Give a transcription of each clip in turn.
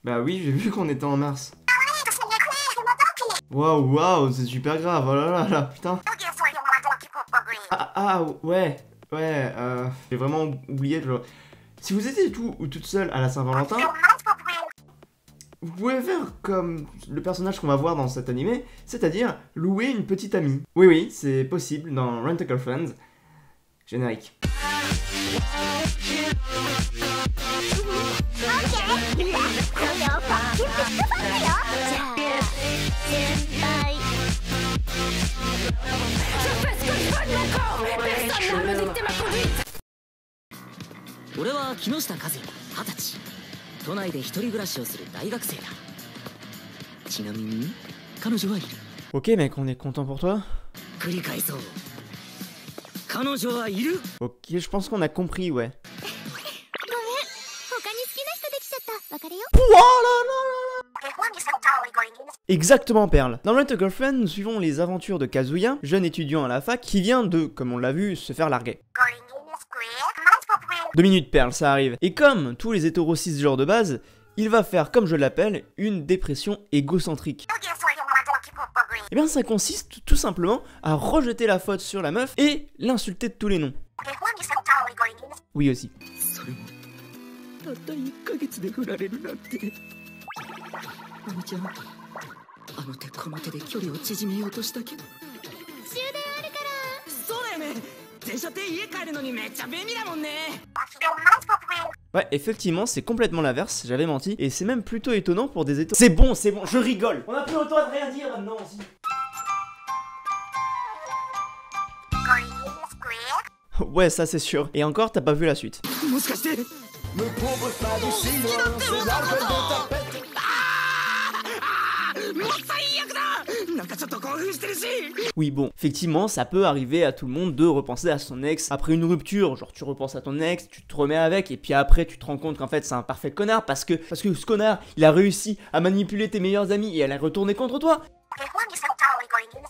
Bah oui, j'ai vu qu'on était en mars. Waouh, waouh, c'est super grave, oh là là là, putain. Ouais, j'ai vraiment oublié, genre... Si vous étiez tout ou toute seule à la Saint-Valentin, vous pouvez faire comme le personnage qu'on va voir dans cet animé, c'est-à-dire louer une petite amie. Oui, oui, c'est possible dans Rent a Girlfriend. Générique. Ok mec, on est content pour toi. Ok, je pense qu'on a compris, ouais. Exactement, Perle. Dans Rent a Girlfriend, nous suivons les aventures de Kazuya, jeune étudiant à la fac, qui vient de, comme on l'a vu, se faire larguer. 2 minutes, Perle, ça arrive. Et comme tous les hétéros cisgenres de base, il va faire, comme je l'appelle, une dépression égocentrique. Et bien ça consiste tout simplement à rejeter la faute sur la meuf et l'insulter de tous les noms. Oui aussi. Ouais, effectivement, c'est complètement l'inverse, j'avais menti, et c'est même plutôt étonnant pour des hétéros. C'est bon, je rigole. On a plus le temps de rien dire maintenant aussi. Ouais, ça c'est sûr. Et encore, t'as pas vu la suite. Oui bon, effectivement ça peut arriver à tout le monde de repenser à son ex après une rupture, genre tu repenses à ton ex, tu te remets avec et puis après tu te rends compte qu'en fait c'est un parfait connard parce que ce connard il a réussi à manipuler tes meilleurs amis et à les retourner contre toi.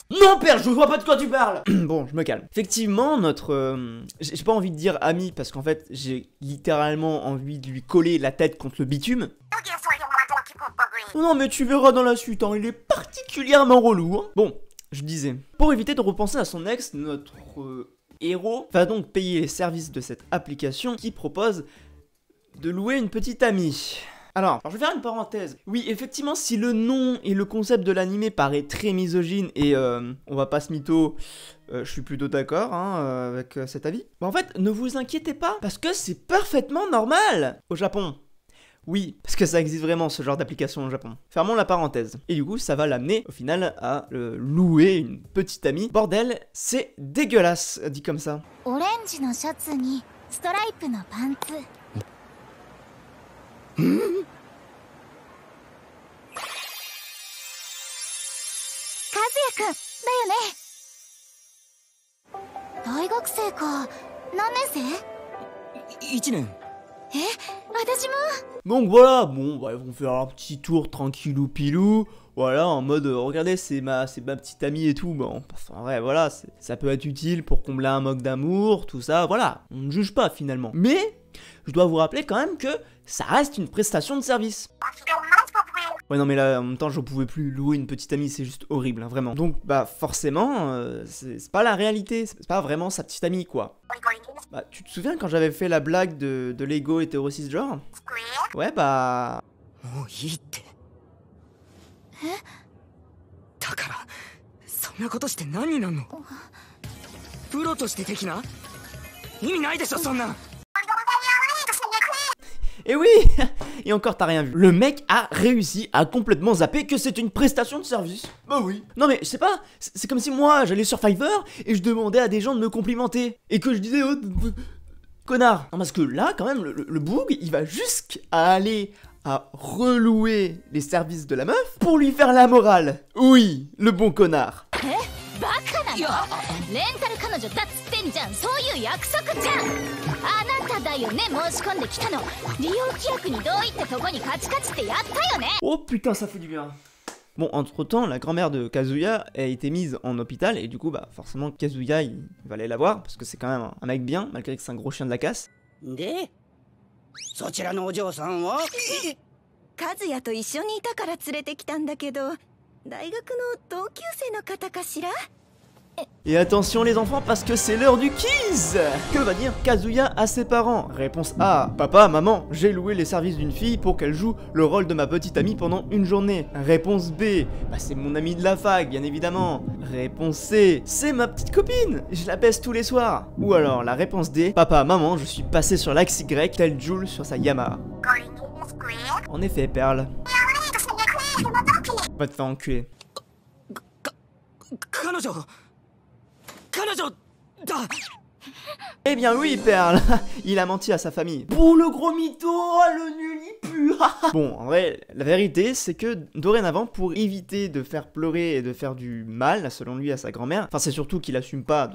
Non père, je vois pas de quoi tu parles. Bon, je me calme. Effectivement, notre... j'ai pas envie de dire ami parce qu'en fait j'ai littéralement envie de lui coller la tête contre le bitume. Non mais tu verras dans la suite, hein, il est particulièrement relou. Hein. Bon, je disais, pour éviter de repenser à son ex, notre héros va donc payer les services de cette application qui propose de louer une petite amie. Alors, je vais faire une parenthèse. Oui, effectivement, si le nom et le concept de l'animé paraît très misogyne et on va pas se mytho, je suis plutôt d'accord hein, avec cet avis. Mais en fait, ne vous inquiétez pas, parce que c'est parfaitement normal au Japon. Oui, parce que ça existe vraiment ce genre d'application au Japon. Fermons la parenthèse. Et du coup, ça va l'amener au final à louer une petite amie. Bordel, c'est dégueulasse, dit comme ça. Donc voilà, bon, bah, ils vont faire un petit tour tranquillou pilou. Voilà, en mode, regardez, c'est ma petite amie et tout. Bon, en vrai, voilà, ça peut être utile pour combler un manque d'amour, tout ça, voilà. On ne juge pas finalement. Mais, je dois vous rappeler quand même que ça reste une prestation de service. Ouais, non, mais là, en même temps, je pouvais plus louer une petite amie, c'est juste horrible, hein, vraiment. Donc, bah, forcément, c'est pas la réalité, c'est pas vraiment sa petite amie, quoi. Bah, tu te souviens quand j'avais fait la blague de Lego hétéro cisgenre? Ouais, bah... Et oui. Et encore t'as rien vu. Le mec a réussi à complètement zapper que c'est une prestation de service. Bah oui. Non mais je sais pas, c'est comme si moi j'allais sur Fiverr et je demandais à des gens de me complimenter. Et que je disais oh, connard. Non parce que là quand même le boug il va jusqu'à aller à relouer les services de la meuf pour lui faire la morale. Oui, le bon connard. Oh putain, ça fait du bien. Bon, entre temps, la grand-mère de Kazuya a été mise en hôpital et du coup, bah forcément, Kazuya il va aller la voir parce que c'est quand même un mec bien, malgré que c'est un gros chien de la casse. そちらのお嬢さんは和也と一緒にいたから連れてきたんだけど、大学の同級生の方かしら。 Et attention les enfants parce que c'est l'heure du quiz. Que va dire Kazuya à ses parents? Réponse A. Papa, maman, j'ai loué les services d'une fille pour qu'elle joue le rôle de ma petite amie pendant une journée. Réponse B. Bah c'est mon amie de la fac, bien évidemment. Réponse C. C'est ma petite copine, je la baisse tous les soirs. Ou alors la réponse D. Papa, maman, je suis passé sur l'axe Y tel Jules sur sa Yamaha. En effet, Perle. Va te faire enculer. Eh bien oui, Perle, il a menti à sa famille. Bon, le gros mytho, le nul, il pue. Bon, en vrai, la vérité, c'est que dorénavant, pour éviter de faire pleurer et de faire du mal, selon lui, à sa grand-mère, enfin c'est surtout qu'il assume pas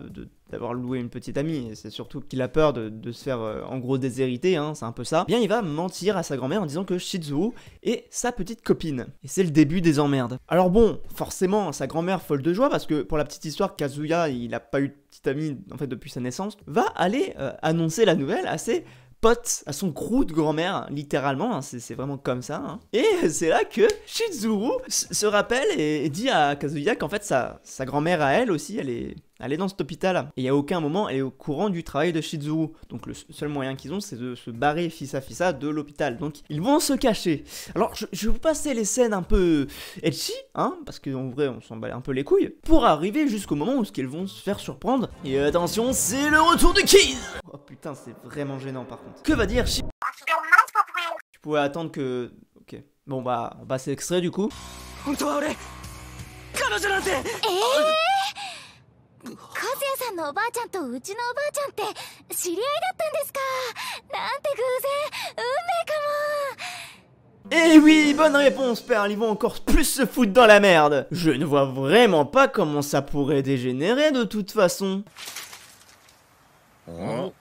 d'avoir loué une petite amie, c'est surtout qu'il a peur de se faire en gros déshériter, hein, c'est un peu ça. Eh bien, il va mentir à sa grand-mère en disant que Shizuru est sa petite copine. Et c'est le début des emmerdes. Alors bon, forcément, sa grand-mère folle de joie, parce que pour la petite histoire, Kazuya, il a pas eu de petite amie en fait depuis sa naissance, va aller annoncer la nouvelle à ses pote à son crew de grand-mère, littéralement, hein, c'est vraiment comme ça. Hein. Et c'est là que Shizuru se rappelle et dit à Kazuya qu'en fait sa grand-mère à elle aussi, elle est dans cet hôpital. Et à aucun moment elle est au courant du travail de Shizuru. Donc le seul moyen qu'ils ont, c'est de se barrer fissa de l'hôpital. Donc ils vont se cacher. Alors je vais vous passer les scènes un peu etchi, hein, parce qu'en vrai on s'en bat un peu les couilles, pour arriver jusqu'au moment où ils vont se faire surprendre. Et attention, c'est le retour du quiz. Oh putain, c'est vraiment gênant par contre. Que va dire Shizuru? Tu pouvais attendre que... Ok. Bon bah, on passe l'extrait du coup. 和也さんのおばあちゃんとうちのおばあちゃんって知り合いだったんですか。なんて偶然、運命かも。 Eh oui, bonne réponse, Perle, ils vont encore plus se foutre dans la merde. Je ne vois vraiment pas comment ça pourrait dégénérer de toute façon. Oh.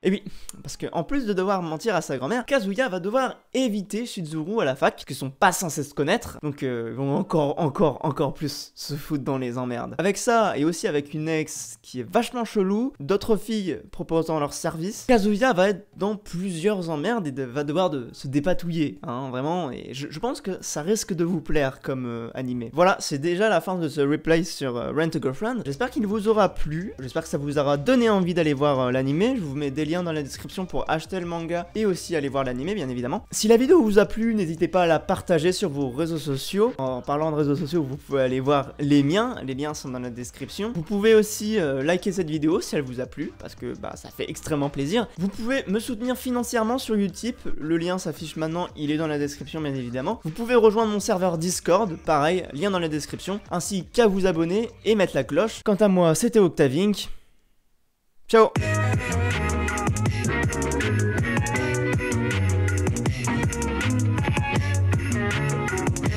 Et oui, parce que en plus de devoir mentir à sa grand-mère, Kazuya va devoir éviter Shizuru à la fac, parce qu'ils sont pas censés se connaître, donc ils vont encore plus se foutre dans les emmerdes. Avec ça, et aussi avec une ex qui est vachement chelou, d'autres filles proposant leur service, Kazuya va être dans plusieurs emmerdes et va devoir se dépatouiller, hein, vraiment, et je pense que ça risque de vous plaire comme animé. Voilà, c'est déjà la fin de ce replay sur Rent a Girlfriend. J'espère qu'il vous aura plu, j'espère que ça vous aura donné envie d'aller voir l'animé. Je vous mets des liens dans la description pour acheter le manga et aussi aller voir l'animé, bien évidemment. Si la vidéo vous a plu, n'hésitez pas à la partager sur vos réseaux sociaux. En parlant de réseaux sociaux, vous pouvez aller voir les miens, les liens sont dans la description. Vous pouvez aussi liker cette vidéo si elle vous a plu, parce que bah, ça fait extrêmement plaisir. Vous pouvez me soutenir financièrement sur Utip, le lien s'affiche maintenant, il est dans la description bien évidemment. Vous pouvez rejoindre mon serveur Discord, pareil, lien dans la description, ainsi qu'à vous abonner et mettre la cloche. Quant à moi, c'était Octavink. Ciao.